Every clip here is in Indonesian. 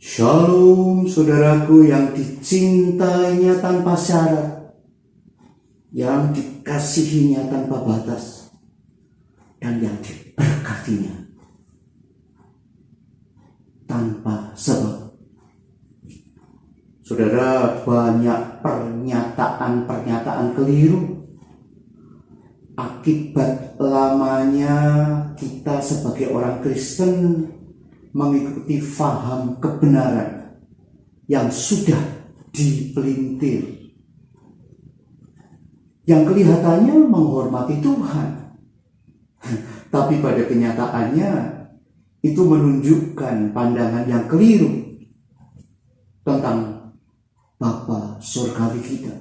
Shalom saudaraku yang dicintainya tanpa syarat, yang dikasihinya tanpa batas, dan yang diberkatinya tanpa sebab. Saudara, banyak pernyataan-pernyataan keliru akibat lamanya kita sebagai orang Kristen mengikuti faham kebenaran yang sudah dipelintir, yang kelihatannya menghormati Tuhan, tapi pada kenyataannya itu menunjukkan pandangan yang keliru tentang Bapa surgawi kita.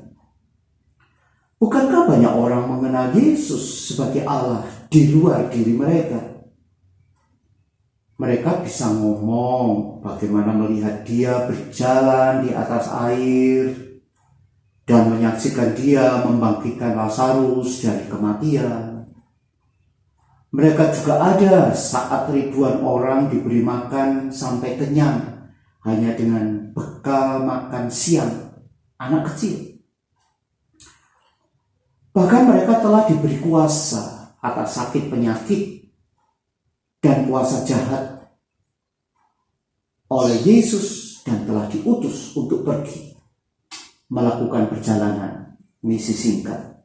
Bukankah banyak orang mengenal Yesus sebagai Allah di luar diri mereka? Mereka bisa ngomong bagaimana melihat dia berjalan di atas air dan menyaksikan dia membangkitkan Lazarus dari kematian. Mereka juga ada saat ribuan orang diberi makan sampai kenyang hanya dengan bekal makan siang anak kecil. Bahkan mereka telah diberi kuasa atas sakit penyakit dan kuasa jahat oleh Yesus dan telah diutus untuk pergi melakukan perjalanan misi singkat.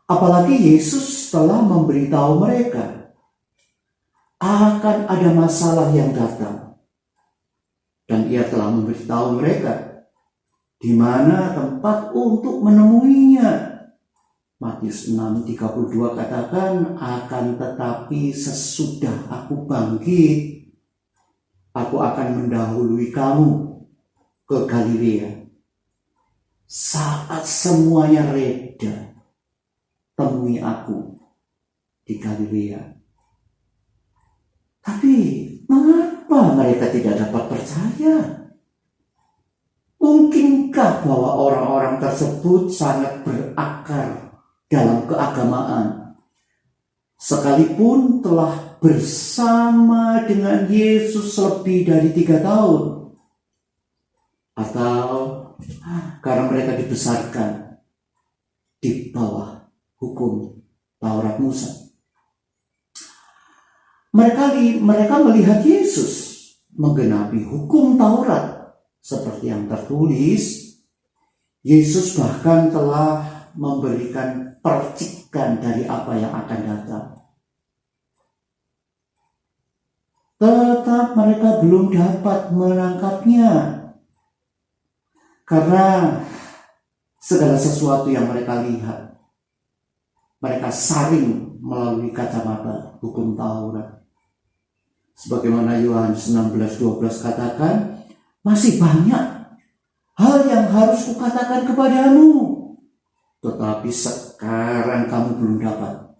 Apalagi Yesus telah memberitahu mereka akan ada masalah yang datang, dan ia telah memberitahu mereka di mana tempat untuk menemuinya. Matius 6:32 katakan, akan tetapi sesudah aku bangkit, aku akan mendahului kamu ke Galilea. Saat semuanya reda, temui aku di Galilea. Tapi mengapa mereka tidak dapat percaya? Mungkinkah bahwa orang-orang tersebut sangat berakar dalam keagamaan, sekalipun telah bersama dengan Yesus lebih dari 3 tahun? Atau karena mereka dibesarkan di bawah hukum Taurat Musa? Mereka melihat Yesus menggenapi hukum Taurat seperti yang tertulis. Yesus bahkan telah memberikan percikan dari apa yang akan datang. Tetap mereka belum dapat menangkapnya, karena segala sesuatu yang mereka lihat, mereka saring melalui kacamata hukum Taurat. Sebagaimana Yohanes 16:12 katakan, masih banyak hal yang harus kukatakan kepadamu, tetapi sekarang kamu belum dapat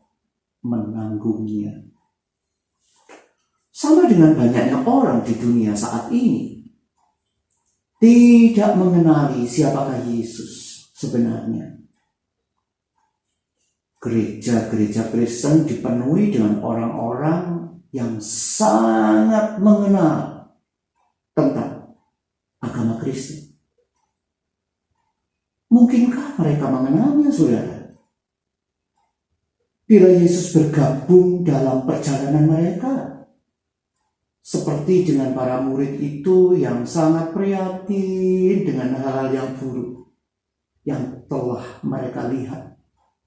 menanggungnya. Sama dengan banyaknya orang di dunia saat ini tidak mengenali siapakah Yesus sebenarnya. Gereja-gereja Kristen dipenuhi dengan orang-orang yang sangat mengenal tentang agama Kristen. Mungkinkah mereka mengenalnya, saudara? Bila Yesus bergabung dalam perjalanan mereka, seperti dengan para murid itu yang sangat prihatin dengan hal-hal yang buruk yang telah mereka lihat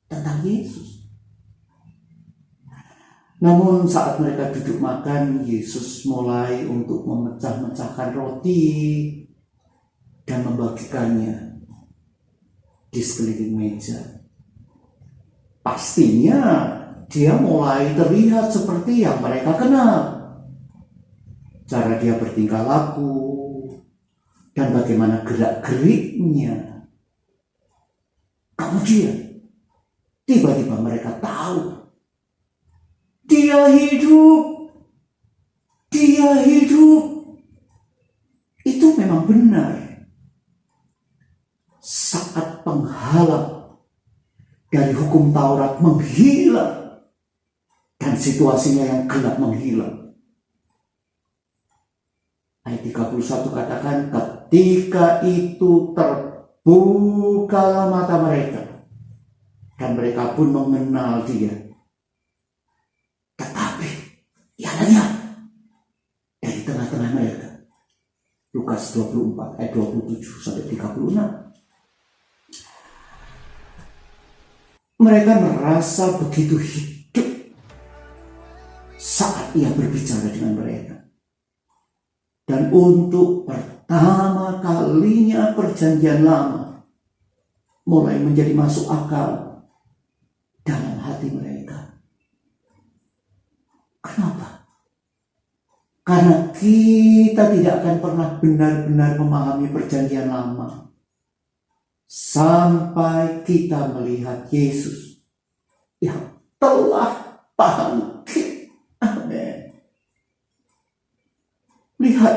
tentang Yesus. Namun saat mereka duduk makan, Yesus mulai untuk memecah-mecahkan roti dan membagikannya di sekeliling meja. Pastinya dia mulai terlihat seperti yang mereka kenal. Cara dia bertingkah laku dan bagaimana gerak-geriknya. Kemudian tiba-tiba mereka tahu dia hidup. Dia hidup. Itu memang benar. Saat penghalang dari hukum Taurat menghilang dan situasinya yang gelap menghilang, Ayat 31 katakan, ketika itu terbukalah mata mereka dan mereka pun mengenal dia. Tetapi ia lenyap dari tengah-tengah mereka. Lukas 24 ayat 27 sampai 36. Mereka merasa begitu hidup saat ia berbicara dengan mereka. Dan untuk pertama kalinya perjanjian lama mulai menjadi masuk akal dalam hati mereka. Kenapa? Karena kita tidak akan pernah benar-benar memahami perjanjian lama sampai kita melihat Yesus yang telah bangkit. Amin. Lihat,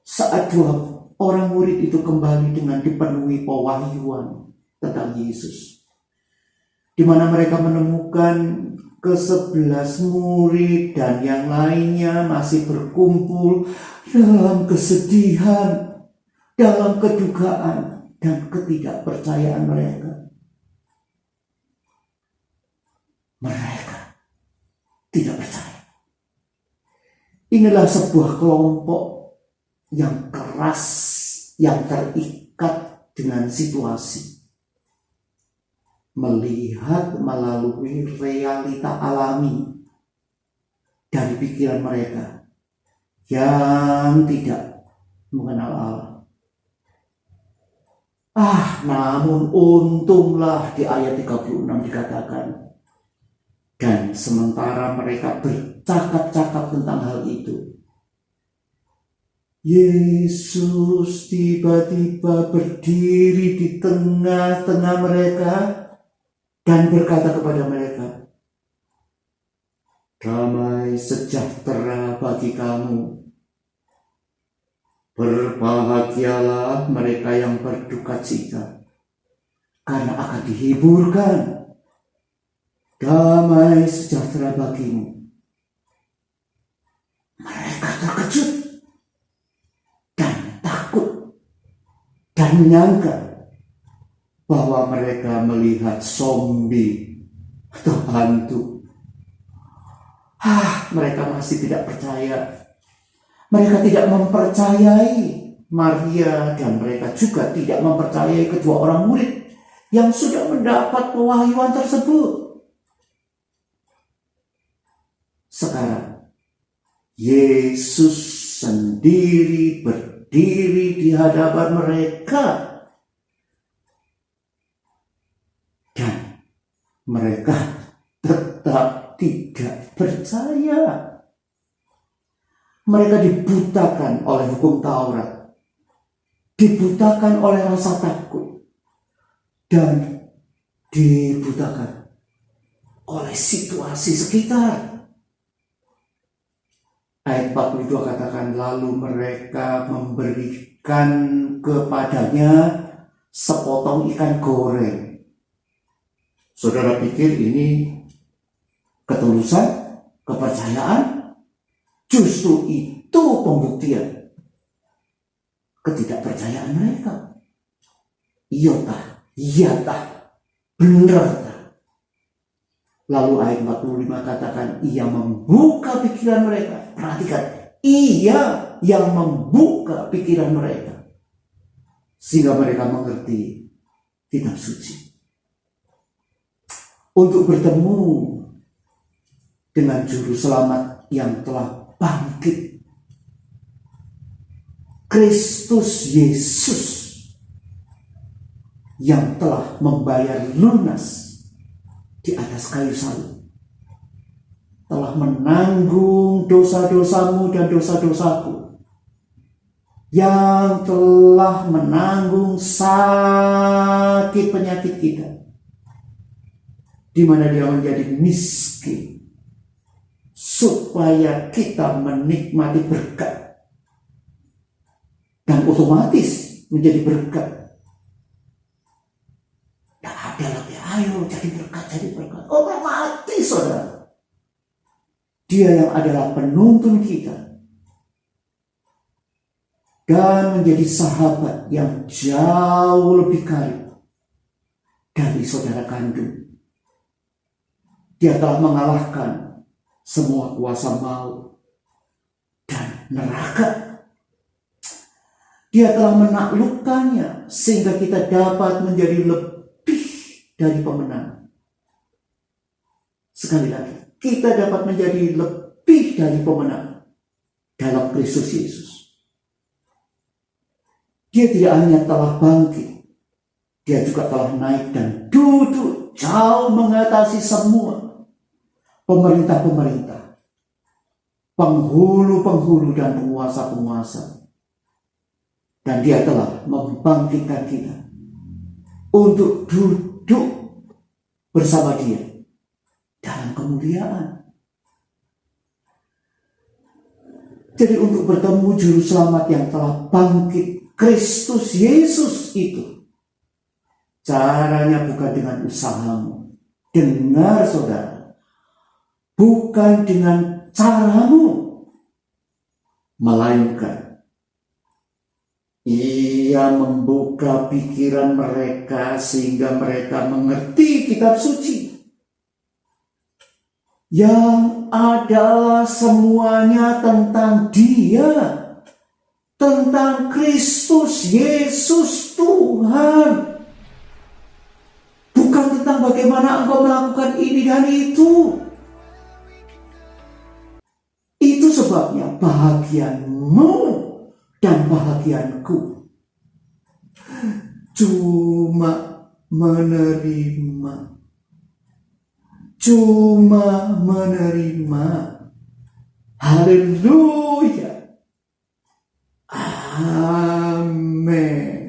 saat dua orang murid itu kembali dengan dipenuhi pewahyuan tentang Yesus, di mana mereka menemukan ke-11 murid dan yang lainnya masih berkumpul dalam kesedihan, dalam kedukaan dan ketidakpercayaan mereka. Mereka tidak percaya. Inilah sebuah kelompok yang keras, yang terikat dengan situasi. Melihat melalui realita alami dari pikiran mereka yang tidak mengenal Allah. Namun untunglah di ayat 36 dikatakan, dan sementara mereka bercakap-cakap tentang hal itu, Yesus tiba-tiba berdiri di tengah-tengah mereka dan berkata kepada mereka, damai sejahtera bagi kamu. Berbahagialah mereka yang berduka cita, karena akan dihiburkan. Damai sejahtera bagimu. Mereka terkejut dan takut dan menyangka bahwa mereka melihat zombie atau hantu. Mereka masih tidak percaya. Mereka tidak mempercayai Maria, dan mereka juga tidak mempercayai kedua orang murid yang sudah mendapat pewahyuan tersebut. Sekarang Yesus sendiri berdiri di hadapan mereka dan mereka tetap tidak percaya. Mereka dibutakan oleh hukum Taurat, dibutakan oleh rasa takut, dan dibutakan oleh situasi sekitar. Ayat 42 katakan, lalu mereka memberikan kepadanya sepotong ikan goreng. Saudara pikir ini ketulusan, kepercayaan? Justru itu pembuktian ketidakpercayaan mereka. Iya tah, benar tah. Lalu ayat 45 katakan, ia membuka pikiran mereka. Perhatikan, ia yang membuka pikiran mereka, sehingga mereka mengerti kitab suci. Untuk bertemu dengan juru selamat yang telah bangkit, Kristus Yesus, yang telah membayar lunas di atas kayu salib, telah menanggung dosa-dosamu dan dosa-dosaku, yang telah menanggung sakit penyakit kita, di mana dia menjadi miskin supaya kita menikmati berkat dan otomatis menjadi berkat. Tidak ada lagi, ayo jadi berkat. Mati saudara. Dia yang adalah penuntun kita, dan menjadi sahabat yang jauh lebih karib dari saudara kandung. Dia telah mengalahkan semua kuasa maut dan neraka. Dia telah menaklukkannya sehingga kita dapat menjadi lebih dari pemenang. Sekali lagi, kita dapat menjadi lebih dari pemenang dalam Kristus Yesus. Dia tidak hanya telah bangkit, dia juga telah naik dan duduk jauh mengatasi semua pemerintah-pemerintah, penghulu-penghulu dan penguasa-penguasa. Dan dia telah membangkitkan kita untuk duduk bersama dia dalam kemuliaan. Jadi untuk bertemu juru selamat yang telah bangkit, Kristus Yesus itu, caranya bukan dengan usahamu. Dengar saudara, bukan dengan caramu, melainkan Ia membuka pikiran mereka sehingga mereka mengerti kitab suci, yang adalah semuanya tentang Dia, tentang Kristus Yesus Tuhan. Bukan tentang bagaimana engkau melakukan ini dan itu. Itu sebabnya bahagianmu dan bahagianku cuma menerima. Cuma menerima. Haleluya. Amin.